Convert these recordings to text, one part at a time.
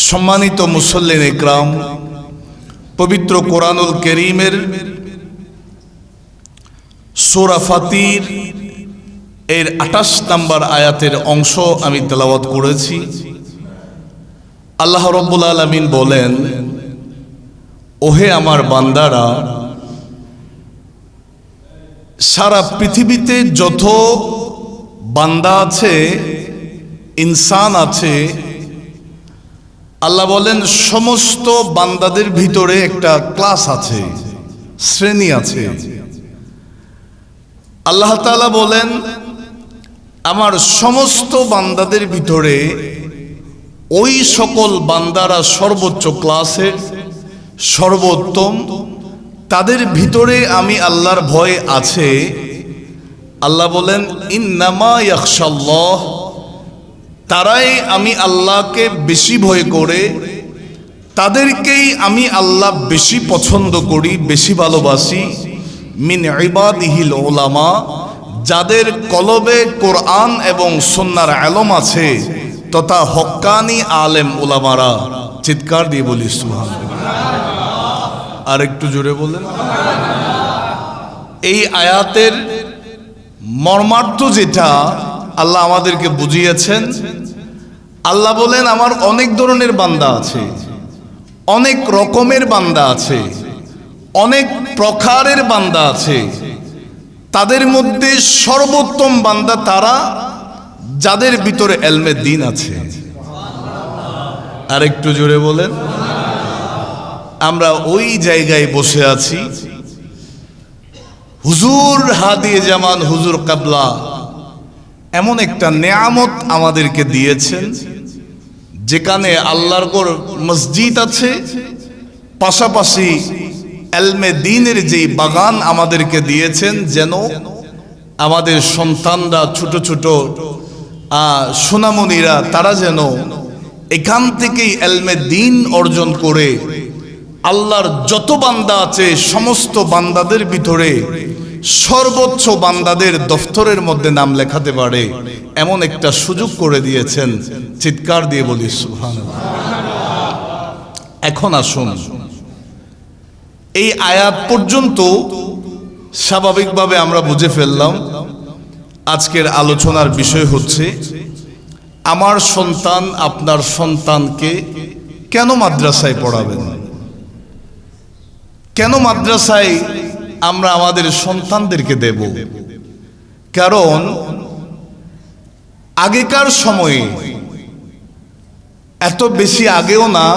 সম্মানিত মুসল্লিন ইকরাম, পবিত্র কোরআনুল কারীমের সূরা ফাতির এর 28 নম্বর আয়াতের অংশ আমি তেলাওয়াত করেছি। আল্লাহ রাব্বুল আলামিন বলেন, ওহে আমার বান্দারা, সারা পৃথিবীতে যত বান্দা আছে, ইনসান আছে, আল্লাহ বলেন সমস্ত বান্দাদের ভিতরে একটা ক্লাস আছে, শ্রেণী আছে। আল্লাহ তাআলা বলেন, আমার সমস্ত বান্দাদের ভিতরে ওই সকল বান্দারা সর্বোচ্চ ক্লাসের, সর্বোত্তম, তাদের ভিতরে আমি আল্লাহর ভয় আছে। আল্লাহ বলেন, ইন্নামা ইয়াখশাল্লাহ, তারাই আমি আল্লাহকে বেশি ভয় করে, তাদেরকেই আমি আল্লাহ বেশি পছন্দ করি, বেশি ভালোবাসি। মিন ইবাদিহিল উলামা, যাদের কলবে কোরআন এবং সুন্নাহর ইলম আছে, তথা হক্কানি আলেম উলামারা। চিৎকার দিয়ে বলি সুবহানাল্লাহ। আর একটু জোরে বলেন। এই আয়াতের মর্মার্থ যেটা আল্লাহ আমাদেরকে বুঝিয়েছেন, আল্লাহ বলেন আমার অনেক ধরনের বান্দা আছে, অনেক রকমের বান্দা আছে, অনেক প্রকারের বান্দা আছে। তাদের মধ্যে সর্বোত্তম বান্দা তারা যাদের ভিতরে ইলমে দ্বীন আছে। আর একটু জোরে বলেন। আমরা ওই জায়গায় বসে আছি, হুজুর হাদিয়ে জামান হুজুর কাবলা এমন একটা নেয়ামত আমাদেরকে দিয়েছেন, যেখানে আল্লাহর ঘর মসজিদ আছে, পাশাপাশি ইলমে দ্বীনের যে বাগান আমাদেরকে দিয়েছেন, যেন আমাদের সন্তানরা, ছোট ছোট সোনামণিরা, তারা যেন এখান থেকেই ইলমে দ্বীন অর্জন করে আল্লাহর যত বান্দা আছে সমস্ত বান্দাদের ভিতরে সর্বোচ্চ বান্দাদের দফতরের মধ্যে নাম লেখাতে পারে, এমন একটা সুযোগ করে দিয়েছেন। চিৎকার দিয়ে বলি সুবহানাল্লাহ। এখন আসুন, এই আয়াত পর্যন্ত স্বাভাবিকভাবে আমরা বুঝে ফেললাম আজকের আলোচনার বিষয় হচ্ছে আমার সন্তান আপনার সন্তানকে কেন মাদ্রাসায় পড়াবেন, কেন মাদ্রাসায় আমরা আমাদের সন্তানদেরকে দেব। কারণ আগেকার সময়ে, এত বেশি আগেও না,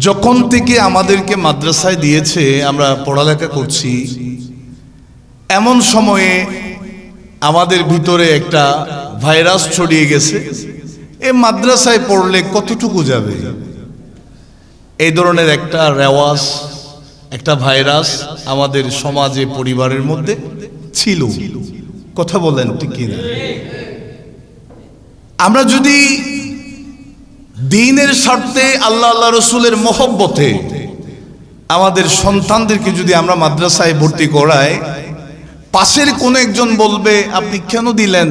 যখন থেকে আমাদেরকে মাদ্রাসায় দিয়েছে, আমরা পড়ালেখা করছি, এমন সময়ে আমাদের ভিতরে একটা ভাইরাস ছড়িয়ে গেছে। এ মাদ্রাসায় পড়লে কতটুকু যাবে, এই ধরনের একটা রেওয়াজ, একটা ভাইরাস আমাদের সমাজে, পরিবারের মধ্যে ছিল। কথা বলেন ঠিক কিনা? আমরা যদি দ্বীনের স্বার্থে, আল্লাহ আল্লাহ রসুলের মহব্বতে আমাদের সন্তানদেরকে যদি আমরা মাদ্রাসায় ভর্তি করাই, পাশের কোন একজন বলবে, আপনি কেন দিলেন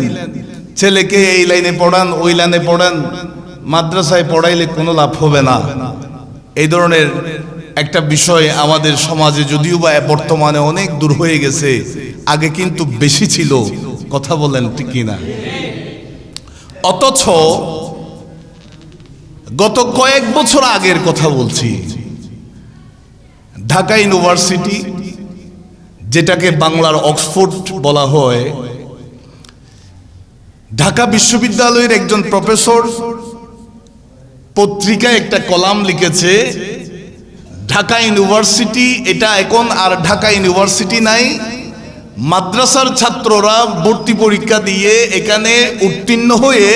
ছেলেকে এই লাইনে পড়ান, ওই লাইনে পড়ান, মাদ্রাসায় পড়াইলে কোনো লাভ হবে না। এই ধরনের একটা বিষয় আমাদের সমাজে, যদিও বা বর্তমানে অনেক দূর হয়ে গেছে, আগে কিন্তু বেশি ছিল। কথা বলেন ঠিক কিনা? অথচ গত কয়েক বছর আগের কথা বলছি, ঢাকা ইউনিভার্সিটি, যেটাকে বাংলার অক্সফোর্ড বলা হয়, ঢাকা বিশ্ববিদ্যালয়ের একজন প্রফেসর পত্রিকায় একটা কলাম লিখেছে, ঢাকা ইউনিভার্সিটি এটা এখন আর ঢাকা ইউনিভার্সিটি নাই, মাদ্রাসার ছাত্ররা ভর্তি পরীক্ষা দিয়ে এখানে উত্তীর্ণ হয়ে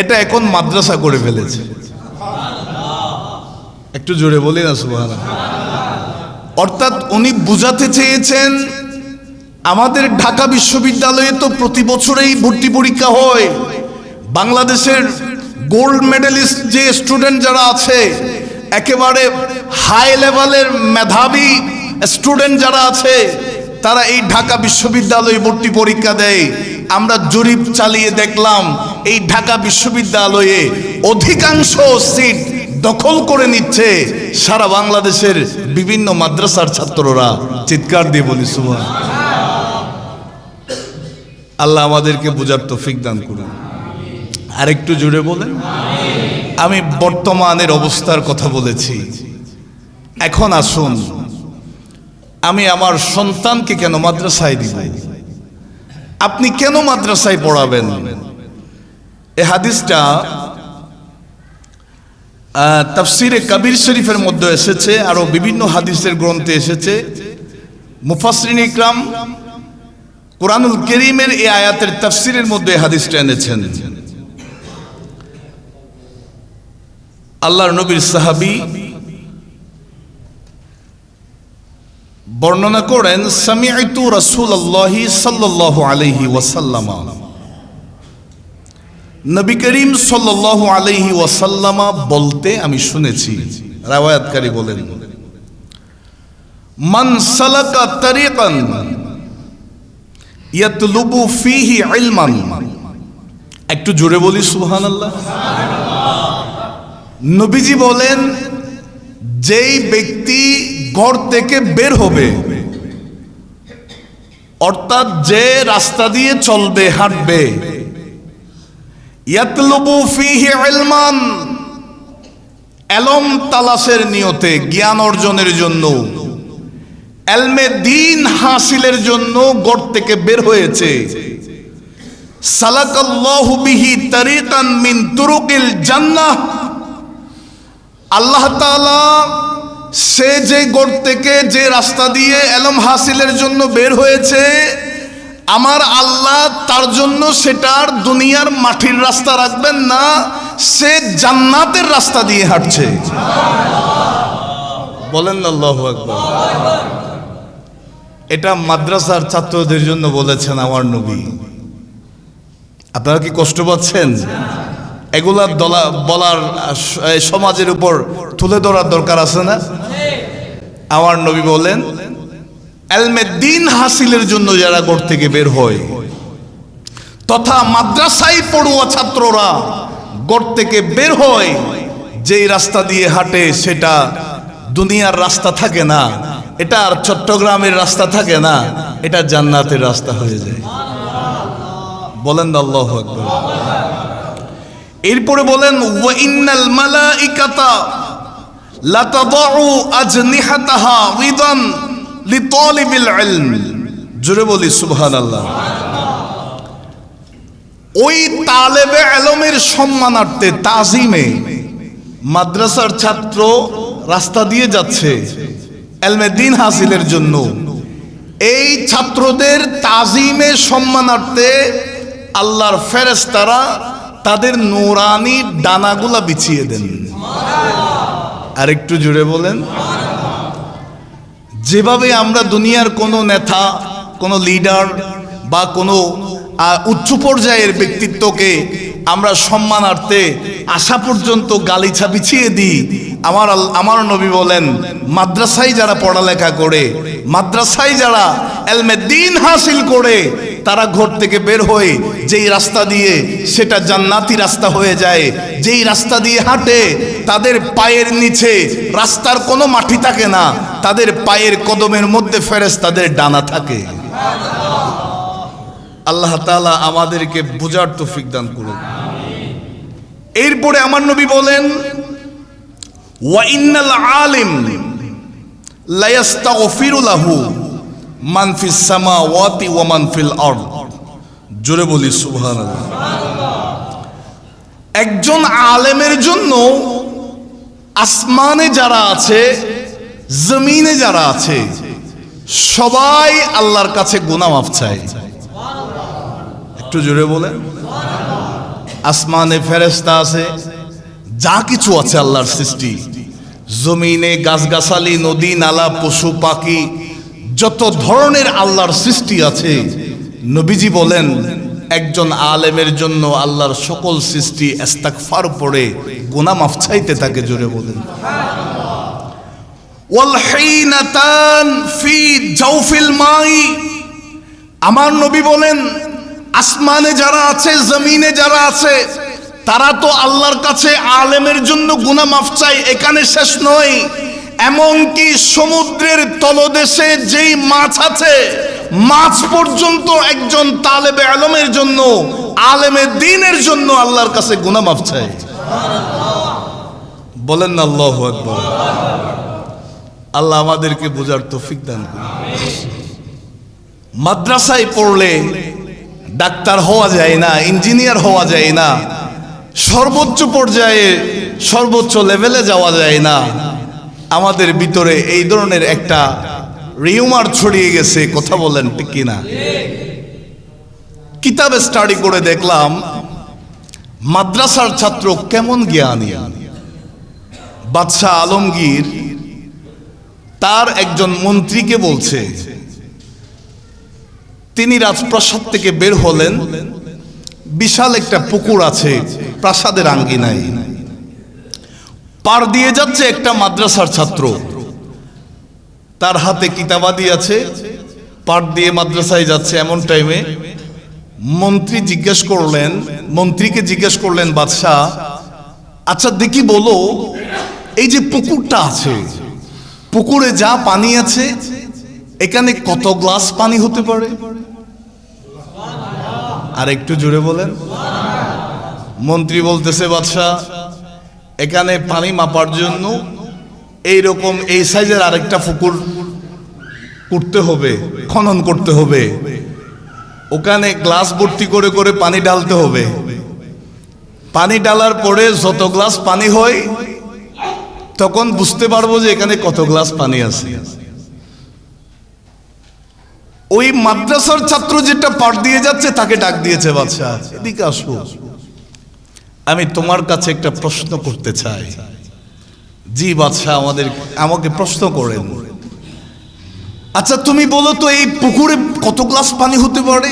এটা এখন মাদ্রাসা করে ফেলেছে। একটু জোরে বলি না সুবহানাল্লাহ। অর্থাৎ উনি বুঝাতে চেয়েছেন, আমাদের ঢাকা বিশ্ববিদ্যালয়ে তো প্রতি বছরেই ভর্তি পরীক্ষা হয়, বাংলাদেশের গোল্ড মেডেলিস্ট যে স্টুডেন্ট যারা আছে, একেবারে হাই লেভেলের মেধাবী স্টুডেন্ট যারা আছে, তারা এই ঢাকা বিশ্ববিদ্যালয়ে ভর্তি পরীক্ষা দেয়। আমরা জরিপ চালিয়ে দেখলাম, এই ঢাকা বিশ্ববিদ্যালয়ে অধিকাংশ সিট দখল করে নিচ্ছে সারা বাংলাদেশের বিভিন্ন মাদ্রাসার ছাত্ররা। চিৎকার দিয়ে বলি সুবহান। আল্লাহ আমাদেরকে বুঝার তৌফিক দান করুন। আরেকটু জুড়ে বলেন। আমি বর্তমানের অবস্থার কথা বলেছি, এখন আসুন আমি আমার সন্তানকে কেন মাদ্রাসায় দিব, আপনি কেন মাদ্রাসায় পড়াবেন? এই হাদিসটা তাফসিরে কবির শরীফের মধ্যে এসেছে, আরো বিভিন্ন হাদিসের গ্রন্থে এসেছে। মুফাসসিরিন ইকরাম কুরআনুল কারীমের এই আয়াতের তাফসিরের মধ্যে হাদিসটা এনেছেন। আল্লাহর নবীর সাহাবী বর্ণনা করেন, সামিআতু রাসূলুল্লাহি সাল্লাল্লাহু আলাইহি ওয়াসাল্লাম, নবী করিম সাল্লাল্লাহু আলাইহি ওয়াসাল্লাম বলতে আমি শুনেছি। রাওয়ায়াতকারী বলেন, মান সালাকা তারিকান ইয়াতলুবু ফীহি ইলমান। একটু জোরে বলি সুবহানাল্লাহ। নবীজি বলেন, যেই ব্যক্তি ঘর থেকে বের হবে, অর্থাৎ যে রাস্তা দিয়ে চলবে, হাঁটবে, ইয়াতলুবু ফীহি ইলমান, ইলম তালাশের নিয়তে, জ্ঞান অর্জনের জন্য, ইলমে দ্বীন হাসিলের জন্য ঘর থেকে বের হয়েছে, সালাকাল্লাহু বিহি তারিকান মিন তুরুকিল জান্নাহ, আল্লাহ তাআলা সে যে ঘর থেকে যে রাস্তা দিয়ে ইলম হাসিলের জন্য বের হয়েছে, আমার আল্লাহ তার জন্য সেটার দুনিয়ার মাটির রাস্তা রাখবেন না, সে জান্নাতের রাস্তা দিয়ে হাঁটছে। বলেন আল্লাহু আকবার। এটা মাদ্রাসার ছাত্রদের জন্য বলেছেন আমার নবী। আপনারা কি কষ্ট পাচ্ছেন? এগুলা বলার সমাজের উপর তুলে ধরার দরকার আছে না? আমার নবী বলেন, ইলমে দ্বীন হাসিলের জন্য যারা ঘর থেকে বের হয়, তথা মাদ্রাসায় পড়ুয়া ছাত্ররা ঘর থেকে বের হয়, যেই রাস্তা দিয়ে হাঁটে সেটা দুনিয়ার রাস্তা থাকে না, এটা আর চট্টগ্রামের রাস্তা থাকে না, এটা জান্নাতের রাস্তা হয়ে যায়। বলেন আল্লাহু আকবার। এরপরে বলেন, ওয়া ইন্নাল মালাইকাতা লাতাদাউ আজনিহাতাহা রিদান লিতালিবিল ইলম। জোরে বলি সুবহানাল্লাহ। ওই তালেবে ইলমের সম্মানার্থে, তাজিমে, মাদ্রাসার ছাত্র রাস্তা দিয়ে যাচ্ছে ইলমে দ্বীন হাসিলের জন্য, এই ছাত্রদের তাজিমে সম্মানার্থে আল্লাহর ফেরেশতারা তাদের নূরানি ডানাগুলা বিছিয়ে দেন। আর একটু জুড়ে বলেন। যেভাবে আমরা দুনিয়ার কোনো নেতা, কোনো লিডার বা কোনো উচ্চ পর্যায়ের ব্যক্তিত্বকে আমরা সম্মানার্থে আসা পর্যন্ত গালিচা বিছিয়ে দিই, আমার নবী বলেন, মাদ্রাসায় যারা পড়ালেখা করে, মাদ্রাসায় যারা ইলমে দ্বীন হাসিল করে, তারা ঘর থেকে বের হয়ে যেই রাস্তা দিয়ে সেটা জান্নাতি রাস্তা হয়ে যায়, যেই রাস্তা দিয়ে হাঁটে তাদের পায়ের নিচে রাস্তার কোনো মাটি থাকে না, তাদের পায়ের কদমের মধ্যে ফেরেশতাদের ডানা থাকে। আল্লাহ তাআলা আমাদেরকে বুঝার তৌফিক দান করুন। এরপরে আমার নবী বলেন, ওয়া ইন্নাল আলিম লা ইস্তাগফিরু লাহু মান ফিস সামাওয়াতি ওয়া মান ফিল আরদ। জোরে বলি সুবহানাল্লাহ। একজন আলেমের জন্য আসমানে যারা আছে, জমিনে যারা আছে, সবাই আল্লাহর কাছে গুনাহ মাফ চায়। একটু জোরে বলেন। আসমানে ফেরেশতা আছে, যা কিছু আছে আল্লাহর সৃষ্টি, জমিনে গাছগাছালি, নদী নালা, পশু পাখি, যত ধরনের আল্লাহর সৃষ্টি আছে, নবীজি বলেন একজন আলেমের জন্য আল্লাহর সকল সৃষ্টি ইস্তিগফার পড়ে গুনাহ মাফ চাইতে থাকে। জোরে বলেন। ওয়াল হিনাতান ফি জাওফিল মাই। আমার নবী বলেন, আসমানে যারা আছে, জমিনে যারা আছে, তারা তো আল্লাহর কাছে আলেমের জন্য গুনাহ মাফ চায়, এখানে শেষ নয়। এমনকি সমুদ্রের তলদেশে যেই মাছ আছে, মাছ পর্যন্ত একজন তালেবে ইলমের জন্য, আলেমে দ্বীনের জন্য আল্লাহর কাছে গুনাহ মাফ চায়। বলেন না আল্লাহু আকবার। আল্লাহ আমাদেরকে বোঝার তৌফিক দান করুন। মাদ্রাসায় পড়লে ডাক্তার হওয়া যায় না, ইঞ্জিনিয়ার হওয়া যায় না, সর্বোচ্চ পর্যায়ে সর্বোচ্চ লেভেলে যাওয়া যায় না। আমাদের ভিতরে এই ধরনের একটা রিউমার ছড়িয়ে গেছে, কথা বলেন ঠিক কিনা? কিতাবে স্টাডি করে দেখলাম মাদ্রাসার ছাত্র কেমন জ্ঞানী। বাদশাহ আলমগীর তার একজন মন্ত্রীকে বলছে, তিনি রাজপ্রাসাদ থেকে বের হলেন, বিশাল একটা পুকুর আছে প্রাসাদের আঙ্গিনায়, পার দিয়ে যাচ্ছে একটা মাদ্রাসার ছাত্র, তার হাতে কিতাবাদি আছে, পার দিয়ে মাদ্রাসায় যাচ্ছে। এমন টাইমে মন্ত্রীকে জিজ্ঞেস করলেন বাদশাহ, আচ্ছা দেখি বলো, এই যে পুকুরটা আছে, পুকুরে যা পানি আছে এখানে কত গ্লাস পানি হতে পারে? আর একটু জোরে বলেন। মন্ত্রী বলতেছে, বাদশাহ এখানে পানি মাপার জন্য এইরকম এই সাইজের আরেকটা পুকুর করতে হবে, খনন করতে হবে, ওখানে গ্লাস ভর্তি করে করে পানি ঢালতে হবে। পানি ঢালার পরে যত গ্লাস পানি হয় তখন বুঝতে পারবো যে এখানে কত গ্লাস পানি আছে। ওই মাদ্রাসার ছাত্র যেটা পার দিয়ে যাচ্ছে তাকে ডাক দিয়েছে, বাদশাহ এদিকে আসো, আমি তোমার কাছে একটা প্রশ্ন করতে চাই। জি বাদশাহ, আমাকে প্রশ্ন করেন। আচ্ছা তুমি বলো তো এই পুকুরে কত গ্লাস পানি হতে পারে?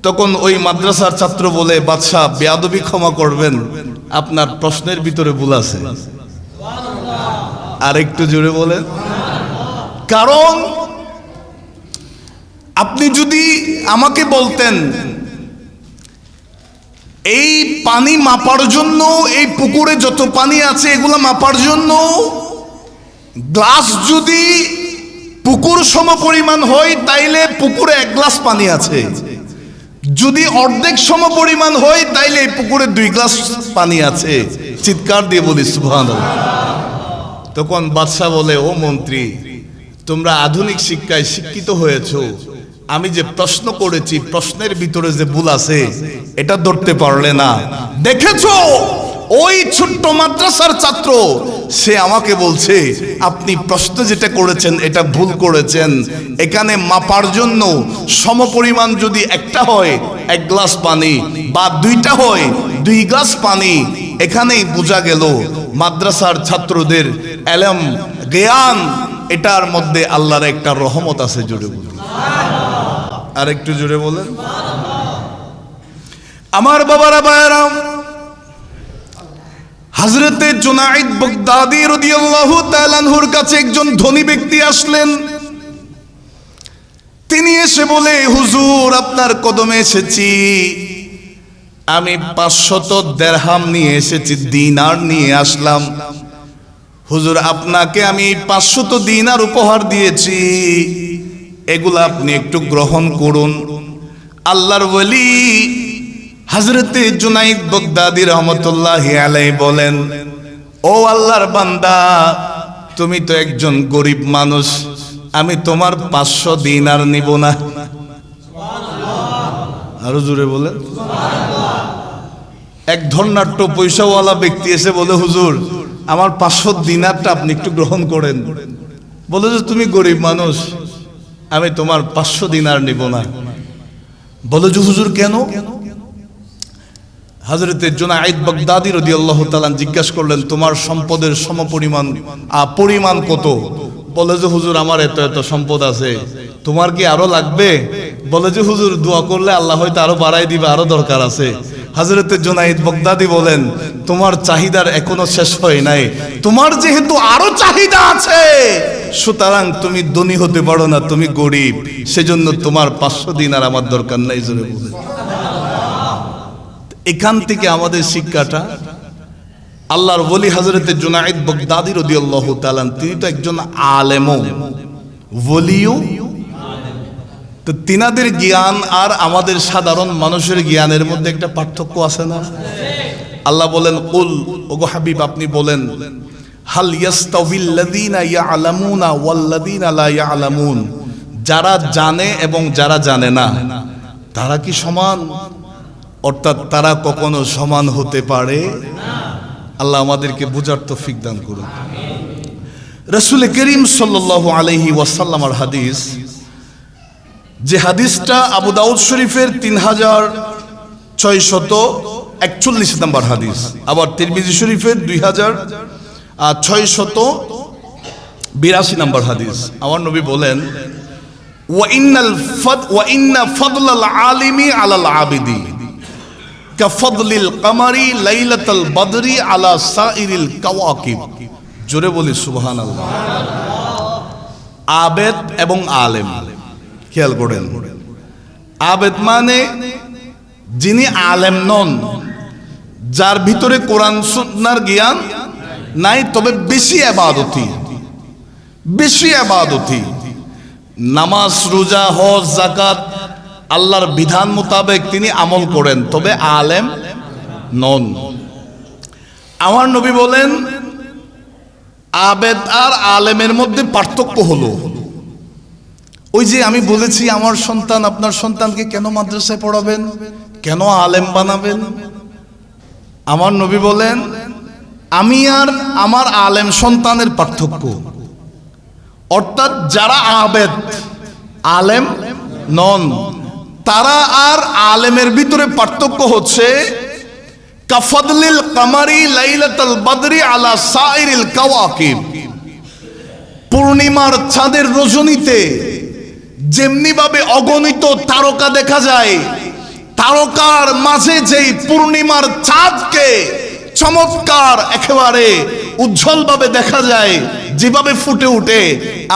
তখন ওই মাদ্রাসার ছাত্র বলে, বাদশাহ বেয়াদবি ক্ষমা করবেন, আপনার প্রশ্নের ভিতরে ভুল আছে। আর একটু জোরে বলেন। কারণ আপনি যদি আমাকে বলতেন এই পানি মাপার জন্য, এই পুকুরে যত পানি আছে এগুলা মাপার জন্য গ্লাস যদি পুকুর সমপরিমাণ হয় তাইলে পুকুরে 1 গ্লাস পানি আছে, যদি অর্ধেক সমপরিমাণ হয় তাইলে এই পুকুরে 2 গ্লাস পানি আছে। চিৎকার দিয়ে বলি সুবহানাল্লাহ। তখন বাদশাহ বলে, ও মন্ত্রী, তোমরা আধুনিক শিক্ষায় শিক্ষিত হয়েছো, আমি যে প্রশ্ন করেছি প্রশ্নের ভিতরে যে ভুল আছে এটা ধরতে পারলে না। দেখেছো ওই ছোট্ট মাদ্রাসার ছাত্র, সে আমাকে বলছে আপনি প্রশ্ন যেটা করেছেন এটা ভুল করেছেন, এখানে মাপার জন্য সমপরিমাণ যদি একটা হয় 1 গ্লাস পানি বা 2টা হয় 2 গ্লাস পানি। এখানেই বোঝা গেল মাদ্রাসার ছাত্রদের ইলম জ্ঞান, এটার মধ্যে আল্লাহর একটা রহমত আছে। জোরে বলুন, আর একটু জোরে বলেন। আমার বাবারা ভাইয়েরা, হযরতে জুনাইদ বাগদাদী রাদিয়াল্লাহু তাআলা আনহুর কাছে একজন ধনী ব্যক্তি আসলেন। তিনি এসে বলে, হুজুর আপনার কদমে এসেছি, আমি 500 দিরহাম নিয়ে এসেছি, দিনার নিয়ে আসলাম। হুজুর আপনাকে আমি 500 দিনার উপহার দিয়েছি, এগুলা আপনি একটু গ্রহণ করুন। আল্লাহর ওলি হযরতে জুনাইদ বাগদাদী রহমাতুল্লাহি আলাইহি বলেন, ও আল্লাহর বান্দা, তুমি তো একজন গরিব মানুষ, আমি তোমার 500 দিনার নিব না। আরো জোরে বলেন। এক ধর্নাঢ্য পয়সাওয়ালা ব্যক্তি এসে বলে, হুজুর আমার 500 দিনারটা আপনি একটু গ্রহণ করেন। বলে যে তুমি গরিব মানুষ, আমি তোমার 500 দিনার নিব না। বলে যে হুজুর কেন? হযরতে জুনাইদ বাগদাদী রাদিয়াল্লাহু তাআলা জিজ্ঞাসা করলেন, তোমার সম্পদের সমপরিমাণ পরিমাণ কত? বলে যে হুজুর আমার এত এত সম্পদ আছে, তোমার কি আরো লাগবে? বলে যে হুজুর দোয়া করলে আল্লাহ হয়তো আরো বাড়াই দিবে, আরো দরকার আছে। হযরতে জুনাইদ বাগদাদী বলেন, তোমার চাহিদার এখনো শেষ হয় নাই, তোমার যেহেতু আরো চাহিদা আছে সুতরাং তুমি ধনী হতে পারো না, তুমি গরিব, সেজন্য তোমার 500 দিনার আমার দরকার নাই। জোরে বলেন। এখান থেকে আমাদের শিক্ষাটা, আল্লাহর ওলি হযরতে জুনাইদ বাগদাদী রাদিয়াল্লাহু তাআলা তিনি তো একজন আলেমও ওলিও। তো তিনাদের জ্ঞান আর আমাদের সাধারণ মানুষের জ্ঞানের মধ্যে একটা পার্থক্য আছে না? আল্লাহ বলেন, কুল, ওগো হাবিব আপনি বলেন, হাল ইয়াস্তাউিল্লাযীনা ইয়ালামুনা ওয়াল্লাযীনা লা ইয়ালামুন, যারা জানে এবং যারা জানে না তারা কি সমান? অর্থাৎ তারা কখনো সমান হতে পারে না। আল্লাহ আমাদেরকে বুঝার তৌফিক দান করুন। রাসূল করিম সাল্লাল্লাহু আলাইহি ওয়াসাল্লামের হাদিস, যে হাদিসটা আবু দাউদ শরীফের 3641 নম্বর হাদিস, আবার তিরমিজি শরীফের 2682 নম্বর হাদিস। আমার নবী বলেন, ওয়া ইন্না ফাদলাল আলিমি আলাল আবিদি কাফদলিল কামারি লাইলাতাল বদরি আলা সাইরিল কাওয়াকিব। জোরে বলি সুবহানাল্লাহ। আবেদ এবং আলেম, খেয়াল করেন, আবেদ মানে যিনি আলেম নন, যার ভিতরে কোরআন সুন্নাহর জ্ঞান নাই, তবে বেশি ইবাদতি, নামাজ রোজা হজ যাকাত আল্লাহর বিধান মোতাবেক তিনি আমল করেন, তবে আলেম নন। আমার নবী বলেন, আবেদ আর আলেমের মধ্যে পার্থক্য হলো, ওই যে আমি বলেছি আমার সন্তান আপনার সন্তানকে কেন মাদ্রাসায় পড়াবেন, কেন আলেম বানাবেন? আমার নবী বলেন, আমি আর আমার আলেম সন্তানের পার্থক্য, অর্থাৎ যারা আবেদ আলেম নন তারা আর আলেমের ভিতরে পার্থক্য হচ্ছে কাফদলিল কামারি লাইলাতাল বদরি আলা সাইরিল কাওয়াকিব। পূর্ণিমার চাঁদের রজনীতে যেমনি ভাবে অগণিত তারকা দেখা যায়, তারকার মাঝে যেই পূর্ণিমার চাঁদকে চমৎকার একেবারে উজ্জ্বল ভাবে দেখা যায়, যেভাবে ফুটে উঠে,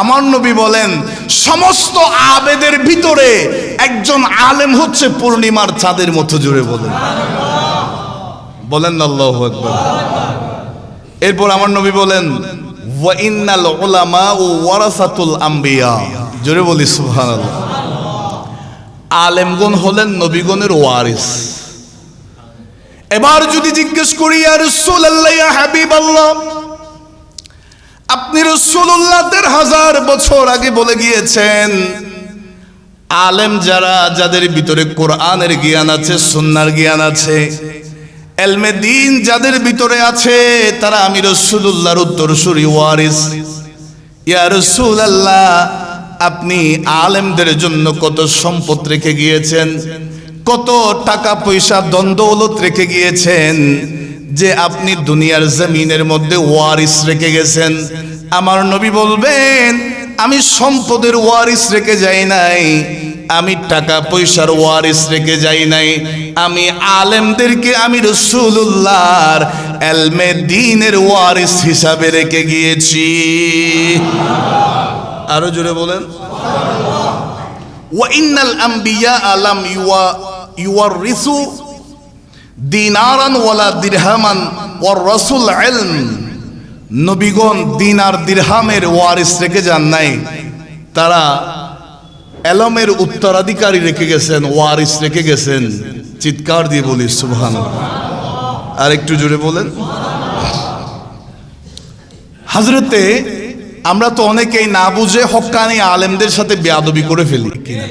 আমার নবী বলেন সমস্ত আবেদের ভিতরে একজন আলেম হচ্ছে পূর্ণিমার চাঁদের মতো। জোরে বলেন আল্লাহু আকবার। এরপর আমার নবী বলেন, ওয়া ইন্নাল উলামা ওয়ারাসাতুল আম্বিয়া। জোরে বলি সুবহানাল্লাহ। আলেমগণ হলেন নবীগণের ওয়ারিস। এবার যদি জিজ্ঞেস করি, ইয়া রাসূলুল্লাহ, ইয়া হাবিবাল্লাহ, আপনি রাসূলুল্লাহ 1000 বছর আগে বলে গিয়েছেন, আলেম যারা, যাদের ভিতরে কোরআনের জ্ঞান আছে, সুন্নাহর জ্ঞান আছে, ইলমে দ্বীন যাদের ভিতরে আছে, তারা আমি রাসূলুল্লাহর উত্তরসূরি ওয়ারিস। ইয়া রাসূলুল্লাহ, আপনি আলেমদের জন্য কত সম্পদ রেখে গিয়েছেন, কত টাকা পয়সা ধন দৌলত রেখে গিয়েছেন, যে আপনি দুনিয়ার জমিনের মধ্যে ওয়ারিস রেখে গেছেন। আমার নবী বলবেন, আমি সম্পদের ওয়ারিস রেখে যাই নাই, আমি টাকা পয়সার ওয়ারিস রেখে যাই নাই, আমি আলেমদেরকে আমি রাসূলুল্লাহর ইলমে দ্বীনের ওয়ারিস হিসাবে রেখে গিয়েছি। আরো জোরে বলেন, ওয়া ইন্নাল আম্বিয়া আলাম ইউয়ারিসু দিনারান ওয়ালা দিরহামান ওয়ার রাসূল ইলম। নবীগণ দিনার দিরহামের ওয়ারিস রেখে যান নাই, তারা ইলমের উত্তরাধিকারী রেখে গেছেন, ওয়ারিস রেখে গেছেন। চিৎকার দিয়ে বলি সুবহানাল্লাহ। আর একটু জোরে বলেন। হযরতে আমরা তো অনেকেই না বুঝে হক্কানি আলেমদের সাথে বেয়াদবি করে ফেলি কিনা?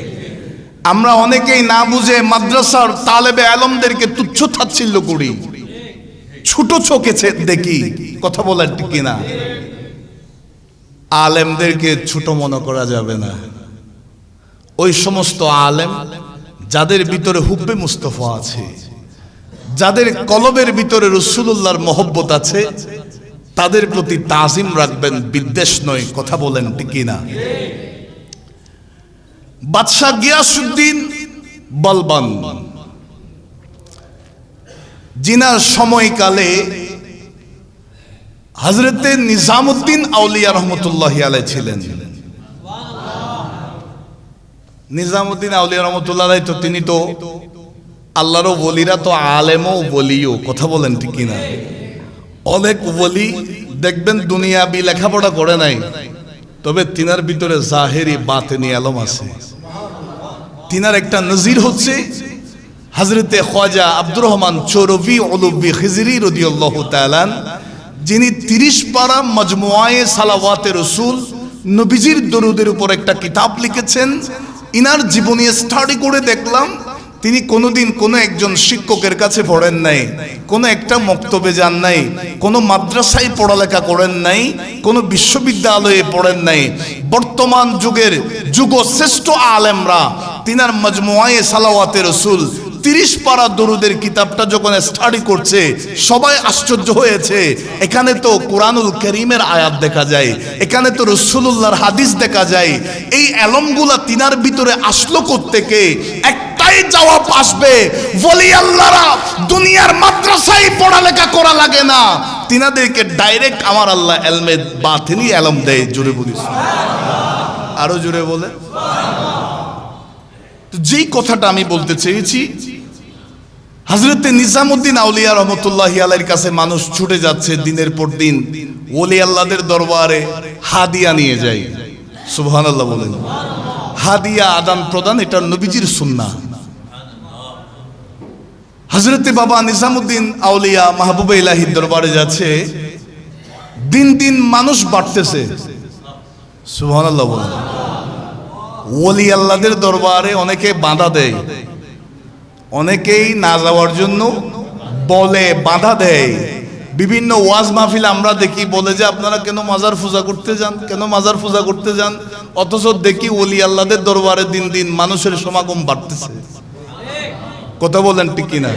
আমরা অনেকেই না বুঝে মাদ্রাসার তালেবে আলেমদেরকে তুচ্ছ তাচ্ছিল্য করি, ছোট চোখে দেখি। কথা বলার ঠিক কিনা? আলেমদেরকে ছোট মনে করা যাবে না। ওই সমস্ত আলেম যাদের ভিতরে হুব্বে মুস্তাফা আছে, যাদের কলবের ভিতরে রাসূলুল্লাহর মহব্বত আছে, তাদের প্রতি তাজিম রাখবেন, বিদ্বেষ নয়। কথা বলেন ঠিক কিনা? বাদশাহ গিয়াসউদ্দিন বলবান, জিনার সময়কালে হযরতে নিজামউদ্দিন আউলিয়া রহমতুল্লাহি আলাইহি ছিলেন। নিজামউদ্দিন আউলিয়া রহমতুল্লাহ আলাইহি, তো তিনি তো আল্লাহরও ওলিরা তো আলেমও ওলিও, কথা বলেন ঠিক কিনা? অনেক ওলি দেখবেন দুনিয়াবি লেখাপড়া করে নাই, তবে তিনার ভিতরে জাহেরি বাতেনি আলম আছে। তিনার একটা নজির হচ্ছে হযরতে খ্বাজা আব্দুর রহমান চৌরভি অলুব্বি খিজরি রাদিয়াল্লাহু তাআলা, যিনি 30 পারা মজমুআয়ে সালাওয়াতে রাসূল নবীজির দরুদের উপর একটা কিতাব লিখেছেন। ইনার জীবনী স্টাডি করে দেখলাম তিনি কোনোদিন কোনো একজন শিক্ষকের কাছে পড়েন নাই, কোনো একটা মক্তবে যান নাই, কোনো মাদ্রাসায় পড়ালেখা করেন নাই, কোনো বিশ্ববিদ্যালয়ে পড়েন নাই। বর্তমান যুগের যুগশ্রেষ্ঠ আলেমরা তিনার মজমুআয়ে সালাওয়াতে রাসূল 30 পারা দরুদের কিতাবটা যখন স্টাডি করছে সবাই আশ্চর্য হয়েছে। এখানে তো কোরআনুল কারীমের আয়াত দেখা যায়, এখানে তো রাসূলুল্লাহর হাদিস দেখা যায়। এই আলমগুলা তিনার ভিতরে আসলো কোত্থেকে? একটাই জবাব আসবে, ওলি আল্লাহরা দুনিয়ার মাদ্রাসায় পড়ালেখা করা লাগে না, তিনাদেরকে ডাইরেক্ট আমার আল্লাহ ইলমে বাতিনি ইলম দেয়। জোরে বলিস, আরো জোরে বলে। যেই কথাটা আমি বলতে চেয়েছি, হযরতে নিজামউদ্দিন আউলিয়া রহমতুল্লাহি আলাইহির কাছে মানুষ ছুটে যাচ্ছে দিনের পর দিন, ওলি আল্লাহদের দরবারে হাদিয়া নিয়ে যায়। সুবহানাল্লাহ বলেন। হাদিয়া আদান প্রদান এটা নবীজির সুন্নাহ। হযরতে বাবা নিজামউদ্দিন আউলিয়া মাহবুবে ইলাহির দরবারে যাচ্ছে, দিন দিন মানুষ বাড়তেছে। সুবহানাল্লাহ বলেন। ওলি আল্লাহদের দরবারে অনেকে বাধা দেয়, অনেকেই না যাওয়ার জন্য বলে, বাধা দেয়। বিভিন্ন ওয়াজ মাহফিল আমরা দেখি, বলে যে আপনারা কেন মাজার পূজা করতে যান, কেন মাজার পূজা করতে যান, অথচ দেখি ওলি আল্লাহদের দরবারে দিন দিন মানুষের সমাগম বাড়তেছে। কথা বলেন ঠিক কিনা?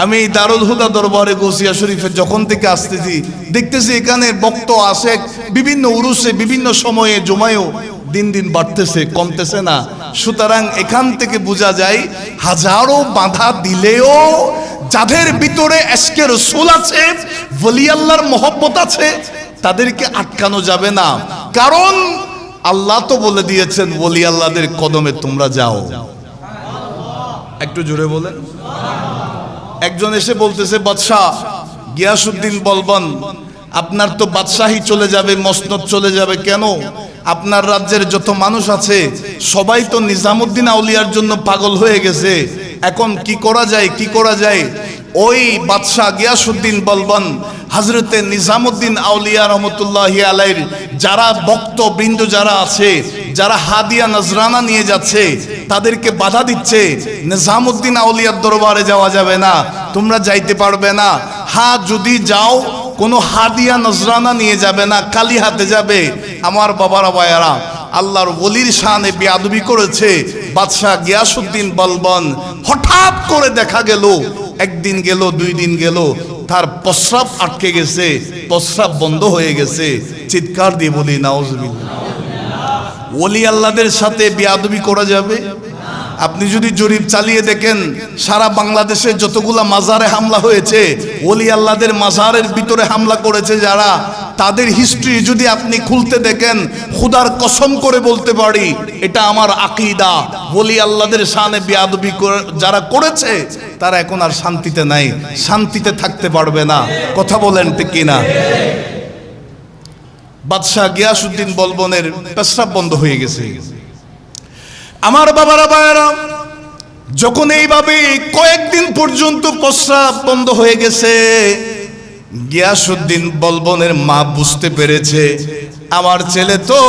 আমি দারুল হুদা দরবারে গৌসিয়া শরীফে যখন থেকে আসতেছি দেখতেছি এখানে বক্ত আসে বিভিন্ন উরুসে বিভিন্ন সময়ে জমায়েও দিন দিন বাড়তেছে, কমতেছে না। সুতরাং এখান থেকে বোঝা যায় হাজারো বাধা দিলেও যাদের ভিতরে ইশকে রাসূল আছে, ওলি আল্লাহর মহব্বত আছে, তাদেরকে আটকানো যাবে না। কারণ আল্লাহ তো বলে দিয়েছেন ওলি আল্লাহদের কদমে তোমরা যাও। একটু জোরে বলেন। একজন এসে বলতেছে, বাদশাহ গিয়াসউদ্দিন বলবন, আপনার তো বাদশাহী চলে যাবে, মসনদ চলে যাবে, কেন? আপনার রাজ্যের যত মানুষ আছে সবাই তো নিজামউদ্দিন আউলিয়ার জন্য পাগল হয়ে গেছে, এখন কি করা যায়, কি করা যায়? ওই বাদশাহ গিয়াসউদ্দিন বলবন হযরতে নিজামউদ্দিন আউলিয়া রহমতুল্লাহি আলাইহির যারা ভক্ত বৃন্দ যারা আছে, যারা হাদিয়া নজরানা নিয়ে যাচ্ছে, তাদেরকে বাধা দিচ্ছে, নিজামউদ্দিন আউলিয়ার দরবারে যাওয়া যাবে না, তোমরা যাইতে পারবে না। হ্যাঁ, যদি যাও কোনো হাদিয়া নজরানা নিয়ে যাবে না, খালি হাতে যাবে। আমার বাবারা ভাইয়ারা, আল্লাহর ওলির শানে বেয়াদবি করেছে বাদশাহ গিয়াসউদ্দিন বলবন। হঠাৎ করে দেখা গেল, একদিন গেল, 2 দিন গেল, তার প্রস্রাব আটকে গেছে, প্রস্রাব বন্ধ হয়ে গেছে। চিৎকার দিয়ে বলি নাউজুবিল্লাহ। ওলি আল্লাহদের সাথে বেয়াদবি করা যাবে? আপনি যদি জরিপ চালিয়ে দেখেন, সারা বাংলাদেশে যতগুলা মাজারে হামলা হয়েছে, ওলি আল্লাহদের মাজারের ভিতরে হামলা করেছে যারা, তাদের হিস্ট্রি যদি আপনি খুলতে দেখেন, খুদার কসম করে বলতে পারি, এটা আমার আকীদা, ওলি আল্লাহদের শানে বেয়াদবি যারা করেছে তারা এখন আর শান্তিতে নাই, শান্তিতে থাকতে পারবে না। কথা বলেন ঠিক কিনা? বাদশাহ গিয়াসউদ্দিন বলবনের প্রস্রাব বন্ধ হয়ে গেছে। আমার বাবারা ভাইয়েরা, যখন এইভাবে কয়েকদিন পর্যন্ত প্রস্রাব বন্ধ হয়ে গেছে, গিয়াসউদ্দিন বলবনের মা বুঝতে পেরেছে আমার ছেলে তো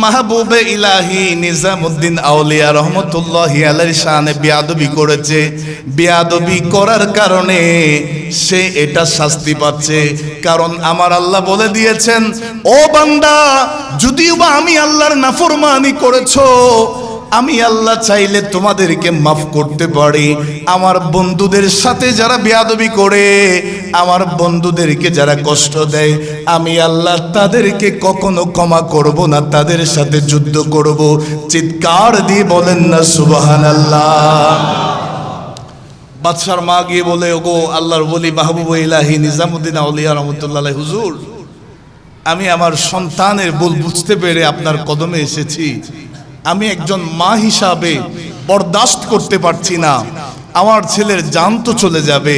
মাহবুবে ইলাহি নিজামউদ্দিন আউলিয়া রহমতুল্লাহি আলাইহির শানে বেয়াদবি করেছে, বেয়াদবি করার কারণে সে এটা শাস্তি পাচ্ছে। কারণ আমার আল্লাহ বলে দিয়েছেন, ও বান্দা, যদিও বা আমি আল্লাহর নাফরমানি করেছো, আমি আল্লাহ চাইলে তোমাদেরকে মাফ করতে পারি। আমার বন্ধুদের সাথে যারা বেয়াদবি করে, আমার বন্ধুদেরকে যারা কষ্ট দেয়, আমি আল্লাহ তাদেরকে কখনো ক্ষমা করব না, তাদের সাথে যুদ্ধ করব। চিৎকার দিয়ে বলেন না সুবহানাল্লাহ। বাদশার মা গিয়ে বলে, ওগো আল্লাহর ওলি মাহবুব ইলাহি নিজামউদ্দিন আউলিয়া রহমতুল্লাহ আলাইহি, হুজুর আমি আমার সন্তানের ভুল বুঝতে পেরে আপনার কদমে এসেছি। আমি একজন মা হিসাবে বরদাস্ত করতে পারছি না, আমার ছেলের জান তো চলে যাবে।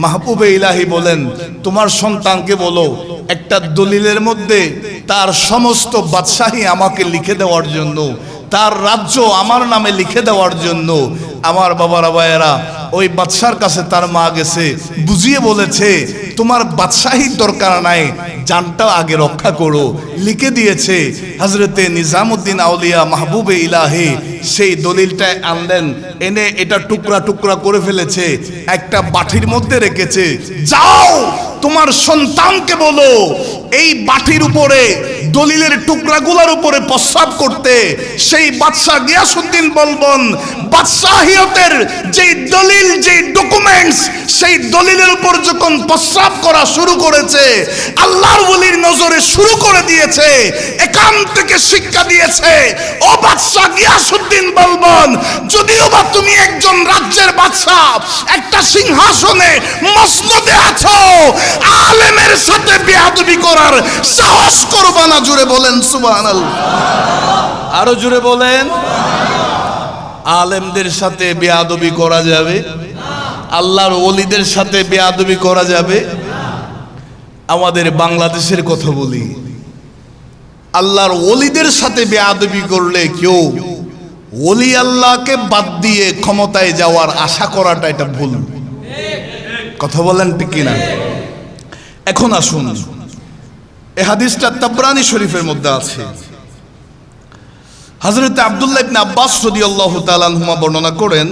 মাহবুবে ইলাহি বলেন, তোমার সন্তানকে বলো একটা দলিলের মধ্যে তার সমস্ত বাদশাহী আমাকে লিখে দেওয়ার জন্য, তার রাজ্য আমার নামে লিখে দেওয়ার জন্য। আমার বাবারা ভাইয়েরা, ওই বাদশার কাছে তার মা গেছে, বুঝিয়ে বলেছে তোমার বাদশাহীর দরকার নাই, জানটা আগে রক্ষা করো, লিখে দিয়েছে। হযরতে নিজামুদ্দিন আউলিয়া মাহবুবে ইলাহি সেই দলিলটা আনলেন, এনে এটা টুকরা টুকরা করে ফেলেছে, একটা বাটির মধ্যে রেখেছে। যাও তোমার সন্তানকে বলো এই বাটির উপরে দলিলের টুকরাগুলোর উপরে প্রস্রাব করতে। সেই বাদশা গিয়াসউদ্দিন বলবন বাদশাহিয়তের যে দলিল, যে ডকুমেন্টস, সেই দলিলের উপর যখন প্রস্রাব করা শুরু করেছে, আল্লাহর ওলির নজরে শুরু করে দিয়েছে, এখান থেকে শিক্ষা দিয়েছে। ও বাদশা গিয়াসউদ্দিন বলবন, যদিও বা তুমি একজন রাজ্যের বাদশা, একটা সিংহাসনে মসনদে আছো, আলেমের সাথে বেয়াদবি করার সাহস করবা না। জুড়ে বলেন সুবহানাল্লাহ। আরো জুড়ে বলেন। আলেমদের সাথে বেয়াদবি করা যাবে? আল্লাহর ওলিদের সাথে বেয়াদবি করা যাবে? আমাদের বাংলাদেশের কথা বলি, আল্লাহর ওলিদের সাথে বেয়াদবি করলে কেউ ওলি আল্লাহকে বাদ দিয়ে ক্ষমতায় যাওয়ার আশা করাটা এটা ভুল। কথা বলেন ঠিক কিনা? এখন আসুন, এই হাদিসটা তাবরানী শরীফের মধ্যে আছে। হযরত আব্দুল্লাহ ইবনে আব্বাস রাদিয়াল্লাহু তাআলা আনহুমা বর্ণনা করেন,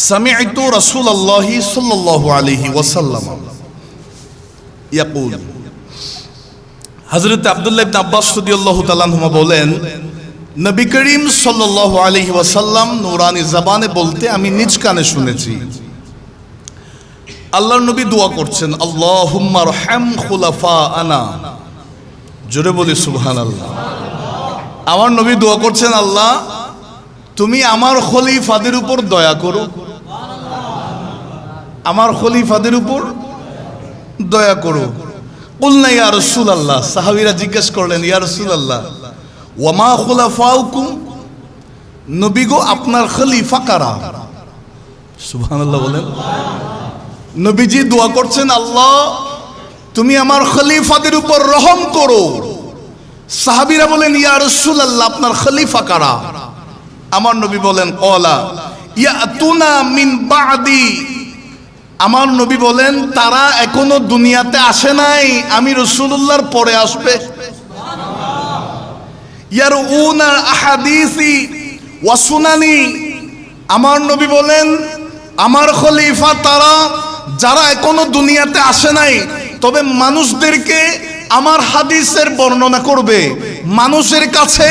সামি'তু রাসূলুল্লাহি সাল্লাল্লাহু আলাইহি ওয়াসাল্লাম ইয়াকুল। হযরত আব্দুল্লাহ ইবনে আব্বাস রাদিয়াল্লাহু তাআলা আনহুমা বলেন, নবী করিম সাল্লাল্লাহু আলাইহি ওয়াসাল্লাম নূরানি জবানে বলতে আমি নিজ কানে শুনেছি। আল্লাহর নবী দোয়া করছেন, আল্লাহুম্মা রহম খুলাফাআনা। জোরে বলি সুবহানাল্লাহ। আমার নবী দোয়া করছেন, আল্লাহ তুমি আমার খলিফাদের উপর দয়া করো, আমার খলিফাদের উপর দয়া করো। কুলনা ইয়া রাসূলুল্লাহ, সাহাবীরা জিজ্ঞেস করলেন, ইয়া রাসূলুল্লাহ ওয়া মা খুলাফাউকুম, নবী গো আপনার খলিফা কারা? সুবহানাল্লাহ বলেন। নবীজি দোয়া করছেন, আল্লাহ তুমি আমার খলিফাদের উপর রহম করো। সাহাবীরা বলেন, ইয়া রাসূলুল্লাহ আপনার খলিফা কারা? আমার নবী বলেন, ক্বালা ইয়াতুনা মিন বাদি। আমার নবী বলেন, তারা এখনো দুনিয়াতে আসে নাই, আমি রাসূলুল্লাহর পরে আসবে। ইয়ারউনা আহাদিসি ওয়া সুনানি। আমার নবী বলেন, আমার খলিফা তারা যারা এখনো দুনিয়াতে আসে নাই, তবে মানুষদেরকে আমার হাদিসের বর্ণনা করবে, মানুষের কাছে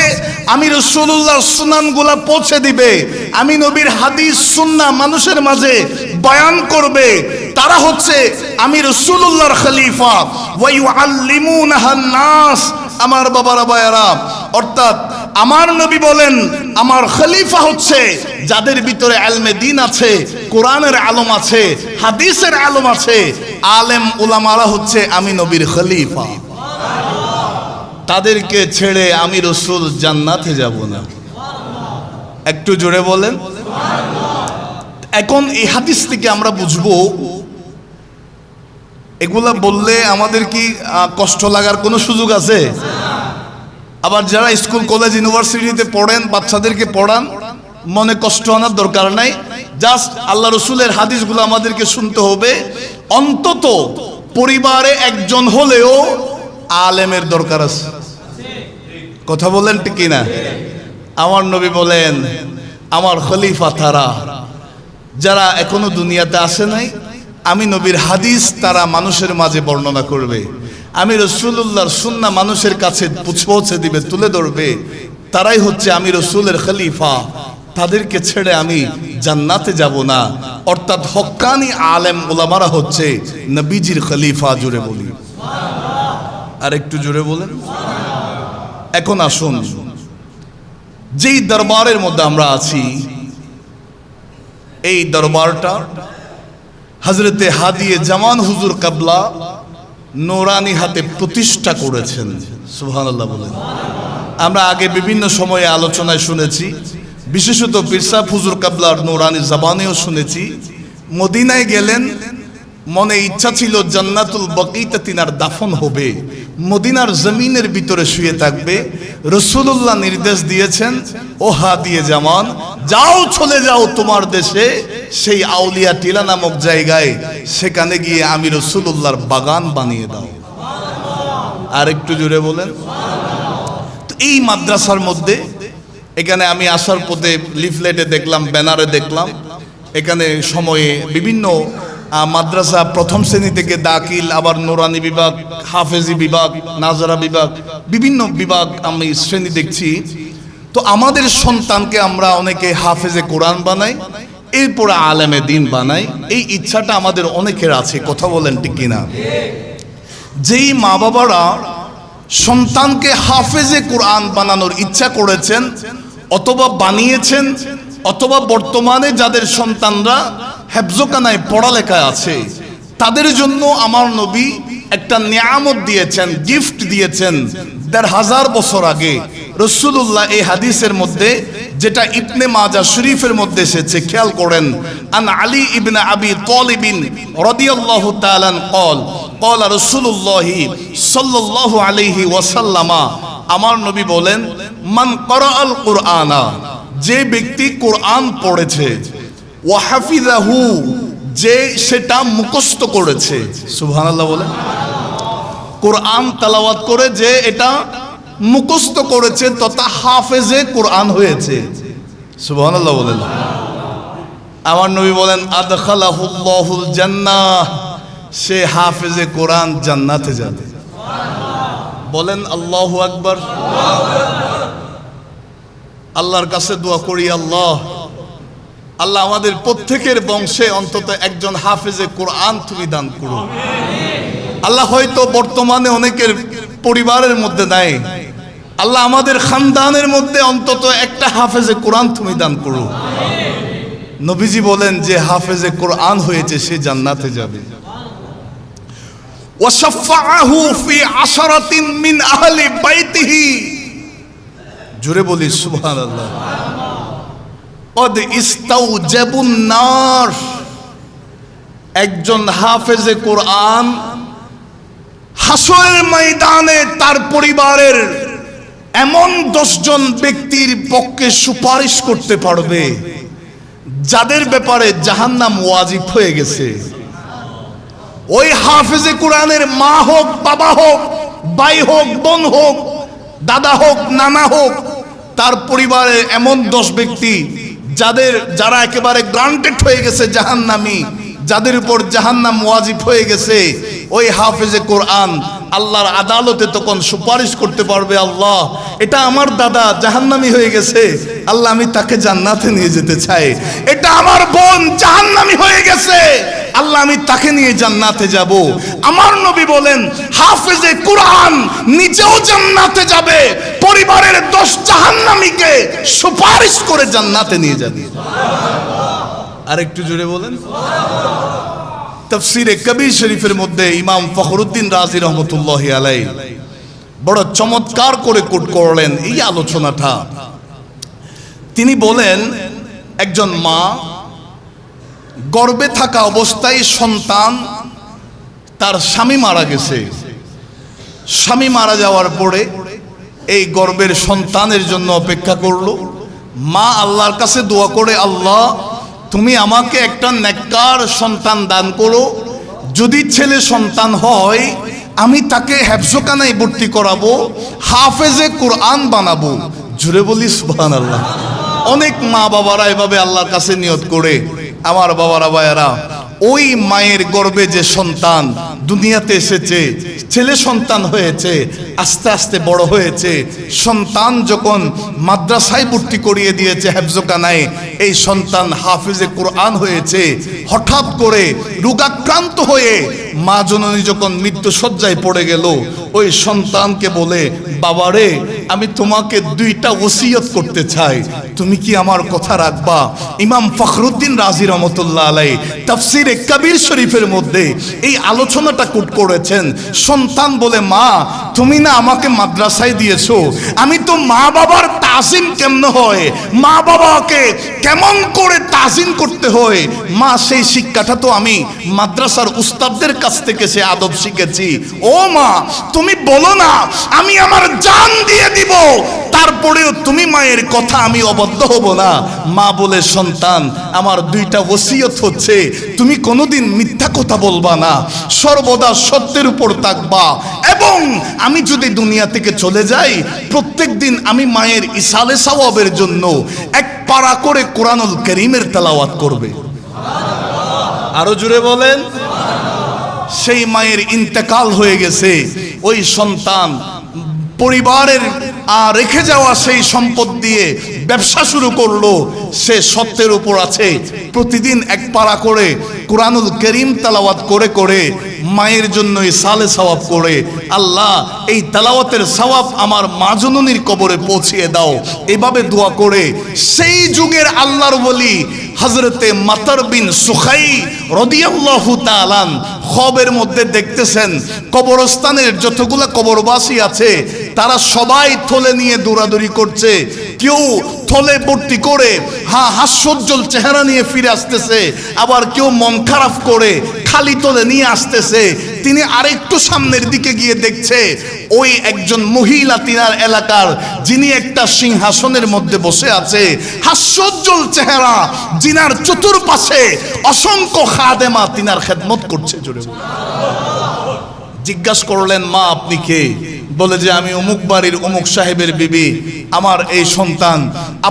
আমি রাসূলুল্লাহর সুনানগুলা পৌঁছে দিবে, আমি নবীর হাদিস সুন্নাহ মানুষের মাঝে বয়ান করবে। তারা হচ্ছে আমি রাসূলুল্লাহর খলিফা। ওয়া ইউআল্লিমুনাহান নাস। আমার বাবারা ভাইয়েরা, অর্থাৎ আমার নবী বলেন আমার খলিফা হচ্ছে যাদের ভিতরে ইলমে দ্বীন আছে, কোরআনের আলম আছে, হাদিসের আলম আছে। আলেম উলামারা হচ্ছে আমি নবীর খলিফা। তাদেরকে ছেড়ে আমি রাসূল জান্নাতে যাব না। একটু জোরে বলেন। এখন এই হাদিস থেকে আমরা বুঝবো, এগুলা বললে আমাদের কি কষ্ট লাগার কোনো সুযোগ আছে? আবার যারা স্কুল কলেজ ইউনিভার্সিটিতে পড়েন, বাচ্চাদেরকে পড়ান, মনে কষ্ট আনার দরকার নাই। জাস্ট আল্লাহ রসুলের হাদিসগুলো আমাদেরকে শুনতে হবে। অন্তত পরিবারে একজন হলেও আলেমের দরকার আছে। কথা বলেন ঠিক কিনা? আমার নবী বলেন আমার খলিফা তারা যারা এখনো দুনিয়াতে আসে নাই, আমি নবীর হাদিস তারা মানুষের মাঝে বর্ণনা করবে, আমি রাসূলুল্লাহর সুন্নাহ মানুষের কাছে পৌঁছে দিবে, তুলে ধরবে। তারাই হচ্ছে আমি রাসূলের খলিফা। তাদেরকে ছেড়ে আমি জান্নাতে যাব না। অর্থাৎ হক্কানি আলেম উলামারা হচ্ছে নবীজির খলিফা। জুড়ে বলি, আর একটু জোরে বলেন। এখন আসুন, যেই দরবারের মধ্যে আমরা আছি, এই দরবারটা হযরতে হাদিয়ে জামান হুজুর কাবলা নূরানি হাতে প্রতিষ্ঠা করেছেন। সুবহানাল্লাহ বলেন। আমরা আগে বিভিন্ন সময়ে আলোচনায় শুনেছি বিশেষত পিরসা হুজুর কাবলার নুরানি জবানেও শুনেছি, মদিনায় গেলেন, মনে ইচ্ছা ছিল জান্নাতুল বাকিতে তিনার দাফন হবে, মদিনার জমিনের ভিতরে শুয়ে থাকবে। রাসূলুল্লাহ নির্দেশ দিয়েছেন, ও হাদিয়ে জামান, যাও চলে যাও তোমার দেশে, সেই আউলিয়া টিলা নামক জায়গায়, সেখানে গিয়ে আমি রাসূলুল্লাহর বাগান বানিয়ে দাও। আর একটু জোরে বলেন। তো এই মাদ্রাসার মধ্যে, এখানে আমি আসার পথে লিফলেটে দেখলাম, ব্যানারে দেখলাম, এখানে সময়ে বিভিন্ন মাদ্রাসা প্রথম শ্রেণী থেকে দাখিল, আবার নুরানি বিভাগ, হাফেজি বিভাগ, নাজারা বিভাগ, বিভিন্ন বিভাগ আমি শ্রেণী দেখছি। তো আমাদের সন্তানকে আমরা অনেকে হাফেজে কোরআন বানাই, এরপরে আলেমে দিন বানাই, এই ইচ্ছাটা আমাদের অনেকের আছে। কথা বলেন ঠিক কিনা? যেই মা বাবারা সন্তানকে হাফেজে কোরআন বানানোর ইচ্ছা করেছেন অথবা বানিয়েছেন, অথবা বর্তমানে যাদের সন্তানরা হেফজখানায় পড়ালেখায় আছে, তাদের জন্য আমার নবী একটা নিয়ামত দিয়েছেন, গিফট দিয়েছেন ১৫০০ বছর আগে। রাসূলুল্লাহ এই হাদিসের মধ্যে, যেটা ইবনে মাজাহ শরীফের মধ্যে এসেছে, খেয়াল করেন, আন আলী ইবনে আবি তালিব রাদিয়াল্লাহু তাআলা قال قال رسول الله সাল্লাল্লাহু আলাইহি ওয়াসাল্লাম, আমার নবী বলেন, মান ক্বারাআল কুরআনা, যে ব্যক্তি কোরআন পড়েছে, ওয়া হাফিজাহু, যে সেটা মুখস্থ করেছে, সুবহানাল্লাহ বলেন, কোরআন তেলাওয়াত করে যে এটা মুখস্থ করেছে তথা হাফেজে কোরআন হয়েছে, সুবহানাল্লাহ বলেন। আমার নবী বলেন, আদখালাহুল্লাহুল জান্নাহ, সে হাফেজে কোরআন জান্নাতে যাবে। বলেন আল্লাহু আকবার। আল্লাহর কাছে দোয়া করি, আল্লাহ আল্লাহ আমাদের প্রত্যেকের বংশে অন্তত একজন হাফেজে কোরআন তুমি দান করো। আল্লাহ হয়তো বর্তমানে অনেকের পরিবারের মধ্যে নাই, আল্লাহ আমাদের খানদানের মধ্যে অন্তত একটা হাফেজে কোরআন তুমি দান করো। নবীজি বলেন, যে হাফেজে কোরআন হয়েছে সে জান্নাতে যাবে। ওয়াশাফাআহু ফি আশরাতিন মিন আহলি বাইতিহি, জোরে বলি সুবহানাল্লাহ। قد استوجبوا النار, একজন হাফেজে কোরআন হাসরের ময়দানে তার পরিবারের এমন 10 জন ব্যক্তির পক্ষে সুপারিশ করতে পারবে যাদের ব্যাপারে জাহান্নাম ওয়াজিব হয়ে গেছে। ওই হাফেজে কোরআনের মা হোক, বাবা হোক, ভাই হোক, বোন হোক, দাদা হোক, নানা হোক, তার পরিবারে এমন 10 ব্যক্তি যারা একেবারে গ্রান্টেড হয়ে গেছে জাহান্নামী, যাদের উপর জাহান্নাম ওয়াজিব হয়ে গেছে, ওই হাফেজে কোরআন আল্লাহর আদালতে তখন সুপারিশ করতে পারবে, আল্লাহ এটা আমার দাদা জাহান্নামী হয়ে গেছে, আল্লাহ আমি তাকে জান্নাতে নিয়ে যেতে চাই। এটা আমার বোন জাহান্নামী হয়ে গেছে, আল্লাহ আমি তাকে নিয়ে জান্নাতে যাব। আমার নবী বলেন, হাফেজে কোরআন নিজেও জান্নাতে যাবে, পরিবারের 10 জাহান্নামীকে সুপারিশ করে জান্নাতে নিয়ে যাবে। আর একটু জোরে বলেন। তাফসীরে কবির শরীফের মধ্যে ইমাম ফখরুদ্দিন রাজি রহমতুল্লাহি আলাইহি বড় চমৎকার করে কোট করলেন এই আলোচনাটা। তিনি বলেন, একজন মা গর্ভে থাকা অবস্থায় সন্তান, তার স্বামী মারা গেছে, স্বামী মারা যাওয়ার পরে এই গর্ভের সন্তানের জন্য অপেক্ষা করলো। মা আল্লাহর কাছে দোয়া করে, আল্লাহ তুমি আমাকে একটা নেককার সন্তান দান করো, যদি ছেলে সন্তান হয় আমি তাকে হেফজখানায় ভর্তি করাবো, হাফেজে কোরআন বানাবো। জোরে বলি সুবহানাল্লাহ। অনেক মা বাবারা এভাবে আল্লাহর কাছে নিয়ত করে, আমার বাবারা ভাইয়েরা, ওই মায়ের গর্ভে যে সন্তান দুনিয়াতে এসেছে, ছেলে সন্তান হয়েছে, আস্তে আস্তে বড় হয়েছে, সন্তান যখন মাদ্রাসায় ভর্তি করিয়ে দিয়েছে হেফজখানায়, এই সন্তান হাফেজে কোরআন হয়েছে। হঠাৎ করে রোগাক্রান্ত হয়ে মা জননী যখন মৃত্যু শয্যায় পড়ে গেল, ওই সন্তানকে বলে, বাবারে আমি তোমাকে 2টা ওসিয়ত করতে চাই, তুমি কি আমার কথা রাখবা? ইমাম ফখরুদ্দিন রাজি রহমতুল্লাহ আলাইহি তাফসিরে কবির শরীফের মধ্যে এই আলোচনাটা কোট করেছেন। সন্তান বলে, মা তুমি না আমাকে মাদ্রাসায় দিয়েছো, আমি তো মা বাবার তাজিম কেমন হয়, মা বাবাকে কেমন করে তাজিম করতে হয়, মা সেই শিক্ষাটা তো আমি মাদ্রাসার উস্তাদদের কাছ থেকে সে আদব শিখেছি। ও মা তুমি বলো না আমি আমার জান দিয়ে দিব, তারপরেও তুমি মায়ের কথা আমি অবদ্ধ হব না। মা বলে, সন্তান আমার দুইটা ওসিয়ত হচ্ছে, তুমি কোনোদিন মিথ্যা কথা বলবা না, সর্বদা সত্যের উপর থাকবা, এবং আমি যদি দুনিয়া থেকে চলে যাই প্রত্যেক দিন আমি মায়ের ইসালে সওয়াবের জন্য এক পারা করে কোরআনুল কারীমের তেলাওয়াত করবে। আরো জোরে বলেন। সেই মায়ের ইন্তেকাল হয়ে গেছে, ওই সন্তান পরিবারের রেখে যাওয়া সেই সম্পদ দিয়ে ব্যবসা শুরু করলো। সে সত্যের উপর আছে, প্রতিদিন এক পারা করে কোরআনুল কারীম তেলাওয়াত করে করে মায়ের জন্য ইসালে সওয়াব করে, আল্লাহ এই তেলাওয়াতের সওয়াব আমার মা জননীর কবরে পৌঁছিয়ে দাও, এভাবে দোয়া করে সেই যুগের আল্লাহর ওলি হযরতে মাতার বিন সুখাই রাদিয়াল্লাহু তাআলা খবরের মধ্যে দেখতেছেন কবরস্থানের যতগুলা কবরবাসী আছে তারা সবাই থলে নিয়ে দৌড়াদৌড়ি করছে, কেউ থলে ভর্তি করে হাস্যোজ্জ্বল চেহারা নিয়ে ফিরে আসতেছে, আবার কেউ মন খারাপ করে খালি থলে নিয়ে আসতেছে। তিনি আরেকটু সামনের দিকে গিয়ে দেখছে ওই একজন মহিলা তিনার এলাকার, যিনি একটা সিংহাসনের মধ্যে বসে আছে, হাস্যোজ্জ্বল চেহারা, যিনার চতুর্পাশে অসংখ্য খাদেমা তিনার খেদমত করছে। জোরে জিজ্ঞাসা করলেন, মা আপনি কে? বলে যে আমি অমুক বাড়ির অমুক সাহেবের বিবি, আমার এই সন্তান।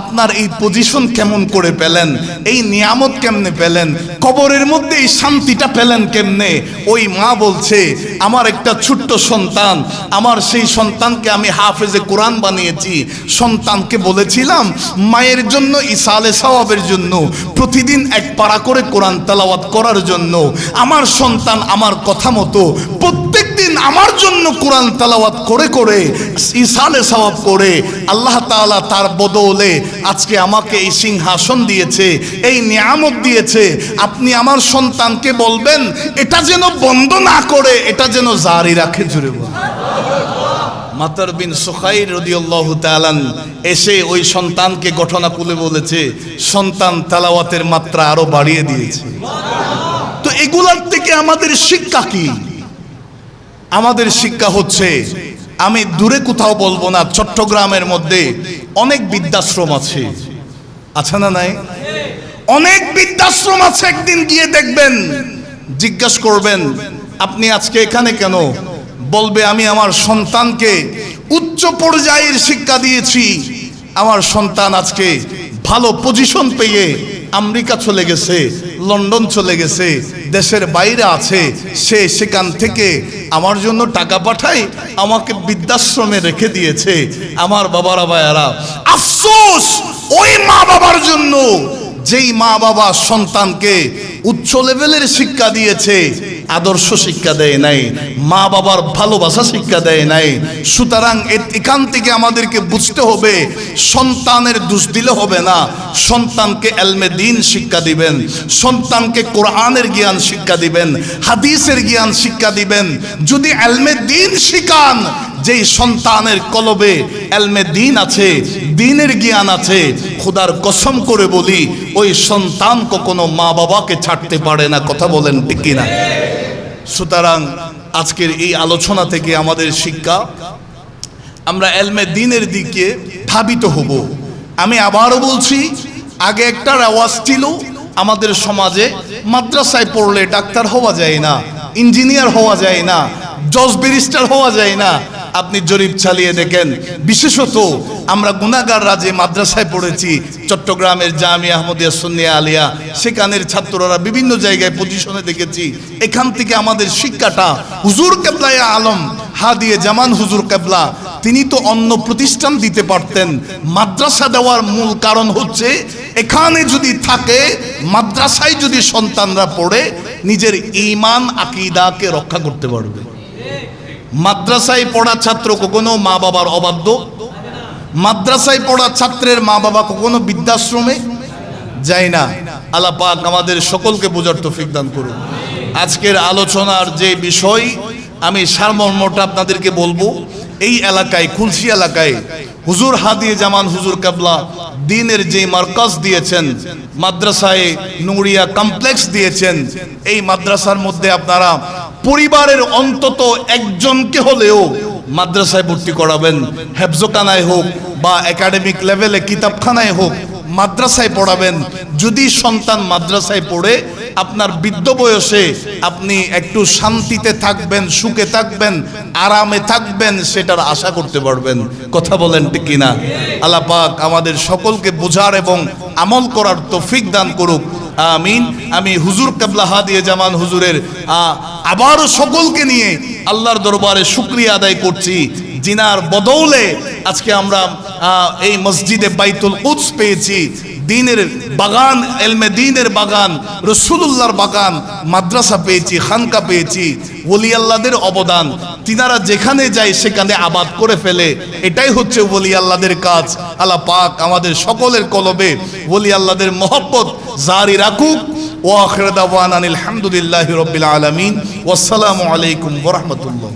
আপনার এই পজিশন কেমন করে পেলেন, এই নিয়ামত কেমনে পেলেন, কবরের মধ্যে এই শান্তিটা পেলেন কেমনে? ওই মা বলছে, আমার একটা ছোট্ট সন্তান, আমার সেই সন্তানকে আমি হাফেজে কোরআন বানিয়েছি। সন্তানকে বলেছিলাম মায়ের জন্য ইসালে সওয়াবের জন্য প্রতিদিন এক পারা করে কোরআন তেলাওয়াত করার জন্য। আমার সন্তান আমার কথা মতো প্রত্যেক দিন আমার জন্য কোরআন তেলাওয়াত করে করে ইসালে সওয়াব করে আল্লাহ তাআলা তার বদলে আজকে আমাকে এই সিংহাসন দিয়েছে, এই নিয়ামত দিয়েছে। আপনি আমার সন্তানকে বলবেন এটা যেন বন্ধ না করে, এটা যেন জারি রাখে। জুড়ে বল। মাতার বিন সুখাই রাদিয়াল্লাহু তাআলা এসে ওই সন্তানকে ঘটনা খুলে বলেছে, সন্তান তেলাওয়াতের মাত্রা আরো বাড়িয়ে দিয়েছে। তো এগুলার থেকে আমাদের শিক্ষা কি? আমাদের শিক্ষা হচ্ছে, আমি দূরে কোথাও বলবো না, চট্টগ্রামের মধ্যে অনেক বৃদ্ধাশ্রম আছে, আছে না নাই? অনেক বৃদ্ধাশ্রম আছে। একদিন গিয়ে দেখবেন, জিজ্ঞাসা করবেন আপনি আজকে এখানে কেন? বলবে আমি আমার সন্তানকে উচ্চ পর্যায়ের শিক্ষা দিয়েছি, আমার সন্তান আজকে ভালো পজিশন পেয়ে আমেরিকা চলে গেছে, লন্ডন চলে গেছে, দেশের বাইরে আছে, সে সেখান থেকে আমার জন্য টাকা পাঠায়, আমাকে বৃদ্ধাশ্রমে রেখে দিয়েছে। আমার বাবারা ভাইয়ারা, আফসোস ওই মা বাবার জন্য যেই মা বাবা সন্তানকে উচ্চ লেভেলের শিক্ষা দিয়েছে, আদর্শ শিক্ষা দেয় নাই, মা বাবার ভালোবাসা শিক্ষা দেয় নাই। সুতরাং এখান থেকে আমাদেরকে বুঝতে হবে, সন্তানের দোষ দিলে হবে না, সন্তানকে এলমে দ্বীন শিক্ষা দিবেন, সন্তানকে কোরআনের জ্ঞান শিক্ষা দিবেন, হাদিসের জ্ঞান শিক্ষা দিবেন। যদি এলমে দ্বীন শিখান, যেই সন্তানের কলবে এলমে দ্বীন আছে, দ্বীনের জ্ঞান আছে, খোদার কসম করে বলি ওই সন্তান কখনো মা বাবাকে ছাড়তে পারে না। কথা বলেন ঠিক কিনা? সুতরাং আজকের এই আলোচনা থেকে আমাদের শিক্ষা, আমরা এলমে দ্বীনের দিকে ধাবিত হব। আমি আবারও বলছি, আগে একটা রেওয়াজ ছিল আমাদের সমাজে, মাদ্রাসায় পড়লে ডাক্তার হওয়া যায় না, ইঞ্জিনিয়ার হওয়া যায় না, জজ ব্যারিস্টার হওয়া যায় না। আপনি জরিপ চালিয়ে দেখেন, বিশেষত আমরা গুনাহগাররা যে মাদ্রাসায় পড়েছি, চট্টগ্রামের জামিয়া আহমদিয়া সুন্নিয়া আলিয়া, সেখানের ছাত্ররা বিভিন্ন জায়গায় পজিশনে দেখেছি। এখান থেকে আমাদের শিক্ষাটা, হুজুর কেবলায়ে আলম হাদিয়ে জামান হুজুর কেবলা তিনি তো অন্য প্রতিষ্ঠান দিতে পারতেন। মাদ্রাসা দেওয়ার মূল কারণ হচ্ছে, এখানে যদি থাকে, মাদ্রাসায় যদি সন্তানরা পড়ে, নিজের ঈমান আকীদাকে রক্ষা করতে পারবে। মাদ্রাসায় পড়া ছাত্র কখনো মা বাবার অবাধ্য মাদ্রাসায় পড়া ছাত্রের মা বাবা কখনো বৃদ্ধাশ্রমে যায় না। আল্লাহ পাক আমাদের সকলকে বোঝার তৌফিক দান করুন। আজকের আলোচনার যে বিষয় আমি সারমর্মটা আপনাদেরকে বলবো, এই এলাকায় খুলশী এলাকায় হুজুর হাদিয়ে জামান হুজুর কেবলা দ্বীনের যে মার্কাজ দিয়েছেন, মাদ্রাসায় নুরিয়া কমপ্লেক্স দিয়েছেন, এই মাদ্রাসার মধ্যে আপনারা পরিবারের অন্তত একজনকে হলেও মাদ্রাসায় ভর্তি করাবেন। হেফজখানায় হোক বা একাডেমিক লেভেলে কিতাবখানায় হোক, মাদ্রাসায় পড়াবেন। যদি সন্তান মাদ্রাসায় পড়ে আপনার বৃদ্ধ বয়সে আপনি একটু শান্তিতে থাকবেন, সুখে থাকবেন, আরামে থাকবেন, সেটার আশা করতে পারবেন। কথা বলেন ঠিক কিনা? আল্লাহ পাক আমাদের সকলকে বোঝার এবং আমল করার তৌফিক দান করুক, আমিন। আমি হুজুর কেবলা হাদিয়ে জামান হুজুরের আবারও সকলকে নিয়ে আল্লাহর দরবারে শুকরিয়া আদায় করছি, জিনার বদৌলে আজকে আমরা এই মসজিদে বাইতুল কুদস পেয়েছি, দ্বীনের বাগান, এলমে দ্বীনের বাগান, রাসূলুল্লাহর বাগান, মাদ্রাসা পেয়েছি, খানকা পেয়েছি। ওলি আল্লাহদের অবদান, তিনারা যেখানে যায় সেখানে আবাদ করে ফেলে, এটাই হচ্ছে ওলি আল্লাহদের কাজ। আল্লাহ পাক আমাদের সকলের কলবে ওলি আল্লাহদের মহব্বত জারি রাখুক। ওয়া আখির দাওয়ানা আলহামদুলিল্লাহি রাব্বিল আলামিন। ওয়াসসালামু আলাইকুম ওয়া রাহমাতুল্লাহ।